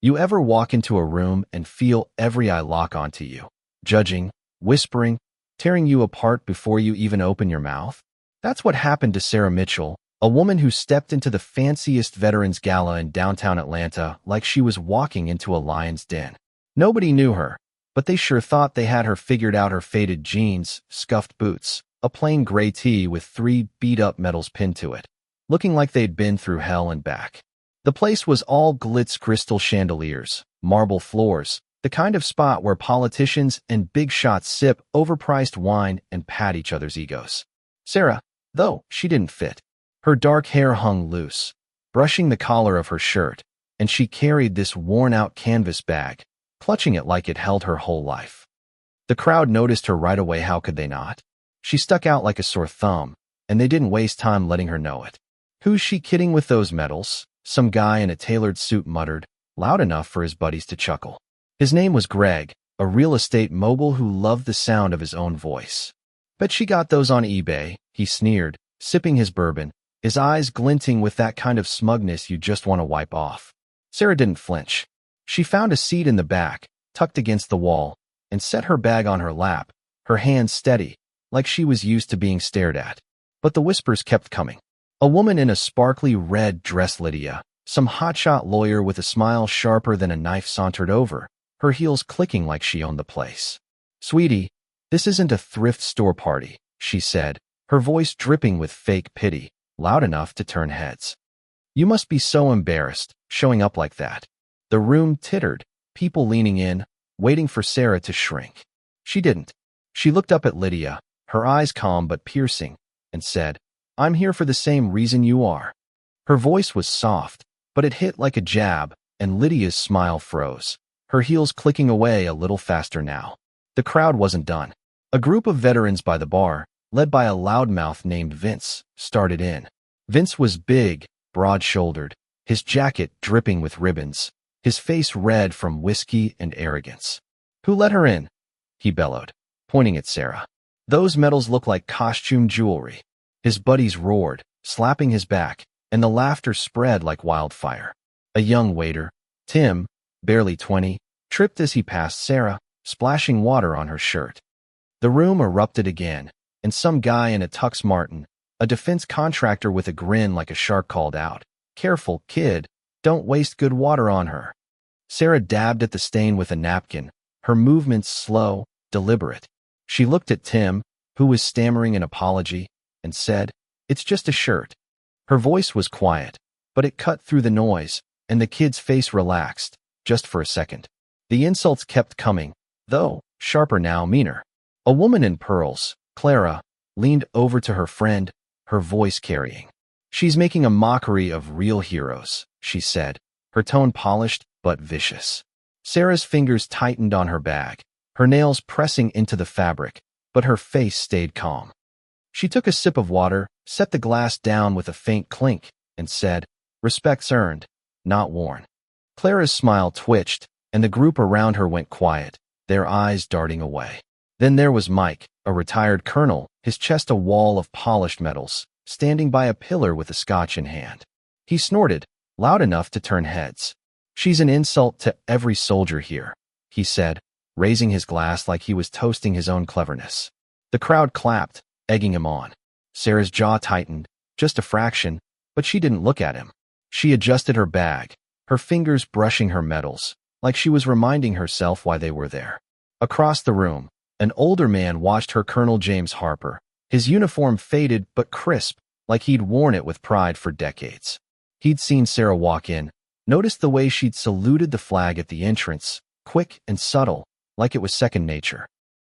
You ever walk into a room and feel every eye lock onto you, judging, whispering, tearing you apart before you even open your mouth? That's what happened to Sarah Mitchell, a woman who stepped into the fanciest Veterans Gala in downtown Atlanta like she was walking into a lion's den. Nobody knew her, but they sure thought they had her figured out. Her faded jeans, scuffed boots, a plain gray tee with 3 beat-up medals pinned to it, looking like they'd been through hell and back. The place was all glitz crystal chandeliers, marble floors, the kind of spot where politicians and big shots sip overpriced wine and pat each other's egos. Sarah, though, she didn't fit. Her dark hair hung loose, brushing the collar of her shirt, and she carried this worn-out canvas bag, clutching it like it held her whole life. The crowd noticed her right away. How could they not? She stuck out like a sore thumb, and they didn't waste time letting her know it. "Who's she kidding with those medals?" some guy in a tailored suit muttered, loud enough for his buddies to chuckle. His name was Greg, a real estate mogul who loved the sound of his own voice. "Bet she got those on eBay," he sneered, sipping his bourbon, his eyes glinting with that kind of smugness you just want to wipe off. Sarah didn't flinch. She found a seat in the back, tucked against the wall, and set her bag on her lap, her hands steady, like she was used to being stared at. But the whispers kept coming. A woman in a sparkly red dress, Lydia, some hotshot lawyer with a smile sharper than a knife, sauntered over, her heels clicking like she owned the place. "Sweetie, this isn't a thrift store party," she said, her voice dripping with fake pity, loud enough to turn heads. "You must be so embarrassed, showing up like that." The room tittered, people leaning in, waiting for Sarah to shrink. She didn't. She looked up at Lydia, her eyes calm but piercing, and said, "I'm here for the same reason you are." Her voice was soft, but it hit like a jab, and Lydia's smile froze, her heels clicking away a little faster now. The crowd wasn't done. A group of veterans by the bar, led by a loudmouth named Vince, started in. Vince was big, broad-shouldered, his jacket dripping with ribbons, his face red from whiskey and arrogance. "Who let her in?" he bellowed, pointing at Sarah. "Those medals look like costume jewelry." His buddies roared, slapping his back, and the laughter spread like wildfire. A young waiter, Tim, barely 20, tripped as he passed Sarah, splashing water on her shirt. The room erupted again, and some guy in a Tux Martin, a defense contractor with a grin like a shark, called out, "Careful, kid, don't waste good water on her." Sarah dabbed at the stain with a napkin, her movements slow, deliberate. She looked at Tim, who was stammering an apology, and said, "It's just a shirt." Her voice was quiet, but it cut through the noise, and the kid's face relaxed, just for a second. The insults kept coming, though, sharper now, meaner. A woman in pearls, Clara, leaned over to her friend, her voice carrying. "She's making a mockery of real heroes," she said, her tone polished but vicious. Sarah's fingers tightened on her bag, her nails pressing into the fabric, but her face stayed calm. She took a sip of water, set the glass down with a faint clink, and said, "Respect's earned, not worn." Clara's smile twitched, and the group around her went quiet, their eyes darting away. Then there was Mike, a retired colonel, his chest a wall of polished medals, standing by a pillar with a scotch in hand. He snorted, loud enough to turn heads. "She's an insult to every soldier here," he said, raising his glass like he was toasting his own cleverness. The crowd clapped, egging him on. Sarah's jaw tightened, just a fraction, but she didn't look at him. She adjusted her bag, her fingers brushing her medals, like she was reminding herself why they were there. Across the room, an older man watched her. Colonel James Harper, his uniform faded but crisp, like he'd worn it with pride for decades. He'd seen Sarah walk in, noticed the way she'd saluted the flag at the entrance, quick and subtle, like it was second nature.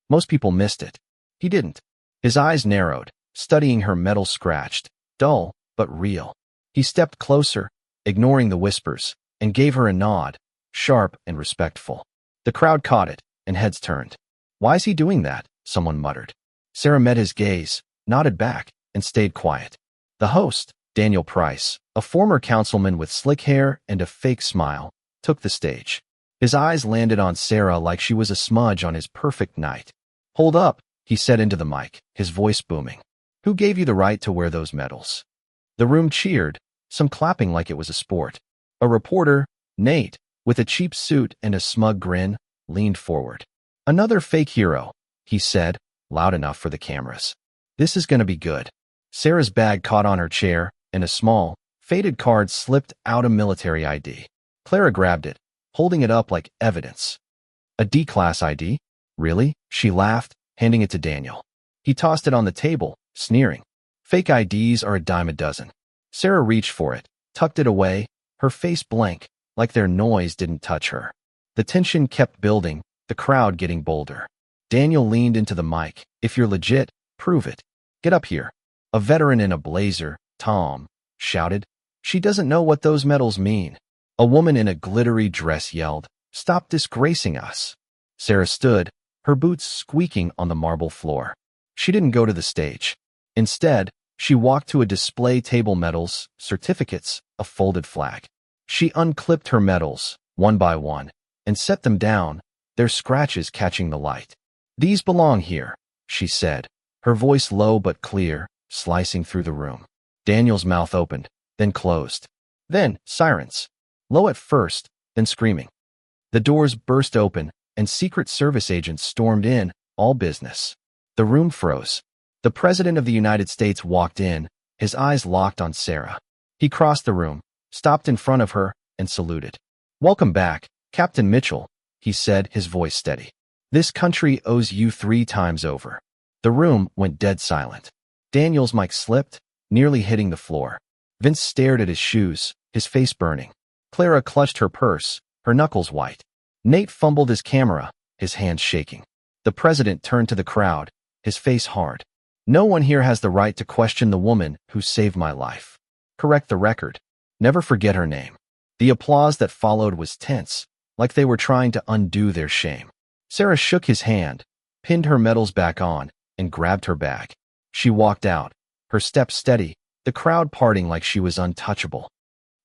Most people missed it. He didn't. His eyes narrowed, studying her medal, scratched, dull but real. He stepped closer, ignoring the whispers, and gave her a nod, sharp and respectful. The crowd caught it, and heads turned. "Why's he doing that?" someone muttered. Sarah met his gaze, nodded back, and stayed quiet. The host, Daniel Price, a former councilman with slick hair and a fake smile, took the stage. His eyes landed on Sarah like she was a smudge on his perfect night. "Hold up," he said into the mic, his voice booming. "Who gave you the right to wear those medals?" The room cheered, some clapping like it was a sport. A reporter, Nate, with a cheap suit and a smug grin, leaned forward. "Another fake hero," he said, loud enough for the cameras. "This is gonna be good." Sarah's bag caught on her chair, and a small, faded card slipped out, a military ID. Clara grabbed it, holding it up like evidence. "A D-class ID? Really?" She laughed, handing it to Daniel. He tossed it on the table, sneering. "Fake IDs are a dime a dozen." Sarah reached for it, tucked it away, her face blank, like their noise didn't touch her. The tension kept building, the crowd getting bolder. Daniel leaned into the mic. "If you're legit, prove it. Get up here." A veteran in a blazer, Tom, shouted. "She doesn't know what those medals mean." A woman in a glittery dress yelled, "Stop disgracing us." Sarah stood, her boots squeaking on the marble floor. She didn't go to the stage. Instead, she walked to a display table, medals, certificates, a folded flag. She unclipped her medals, one by one, and set them down, their scratches catching the light. "These belong here," she said, her voice low but clear, slicing through the room. Daniel's mouth opened, then closed. Then, sirens. Low at first, then screaming. The doors burst open, and Secret Service agents stormed in, all business. The room froze. The President of the United States walked in, his eyes locked on Sarah. He crossed the room, stopped in front of her, and saluted. "Welcome back, Captain Mitchell," he said, his voice steady. "This country owes you 3 times over." The room went dead silent. Daniel's mic slipped, nearly hitting the floor. Vince stared at his shoes, his face burning. Clara clutched her purse, her knuckles white. Nate fumbled his camera, his hands shaking. The president turned to the crowd, his face hard. "No one here has the right to question the woman who saved my life. Correct the record. Never forget her name." The applause that followed was tense, like they were trying to undo their shame. Sarah shook his hand, pinned her medals back on, and grabbed her bag. She walked out, her steps steady, the crowd parting like she was untouchable.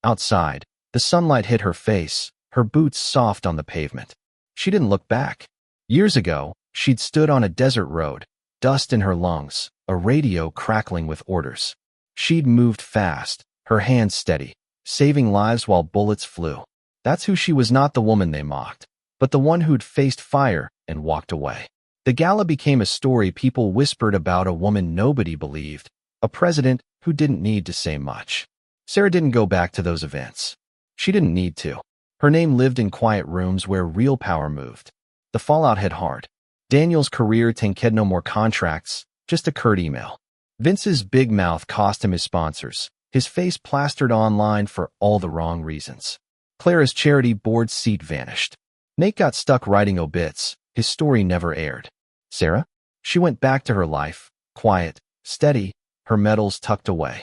Outside, the sunlight hit her face, her boots soft on the pavement. She didn't look back. Years ago, she'd stood on a desert road, dust in her lungs, a radio crackling with orders. She'd moved fast, her hands steady, saving lives while bullets flew. That's who she was, not the woman they mocked, but the one who'd faced fire and walked away. The gala became a story people whispered about, a woman nobody believed, a president who didn't need to say much. Sarah didn't go back to those events. She didn't need to. Her name lived in quiet rooms where real power moved. The fallout hit hard. Daniel's career tanked, no more contracts, just a curt email. Vince's big mouth cost him his sponsors, his face plastered online for all the wrong reasons. Clara's charity board seat vanished. Nate got stuck writing obits, his story never aired. Sarah? She went back to her life, quiet, steady, her medals tucked away.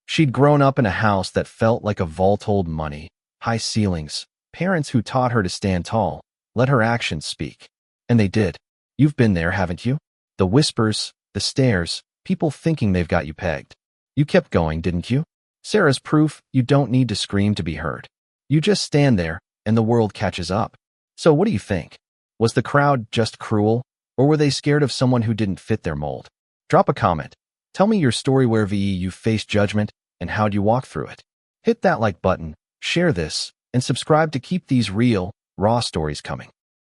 She'd grown up in a house that felt like a vault, hold money, high ceilings, parents who taught her to stand tall, let her actions speak. And they did. You've been there, haven't you? The whispers, the stares, people thinking they've got you pegged. You kept going, didn't you? Sarah's proof you don't need to scream to be heard. You just stand there, and the world catches up. So what do you think? Was the crowd just cruel, or were they scared of someone who didn't fit their mold? Drop a comment. Tell me your story, wherever you faced judgment, and how'd you walk through it. Hit that like button, share this, and subscribe to keep these real, raw stories coming.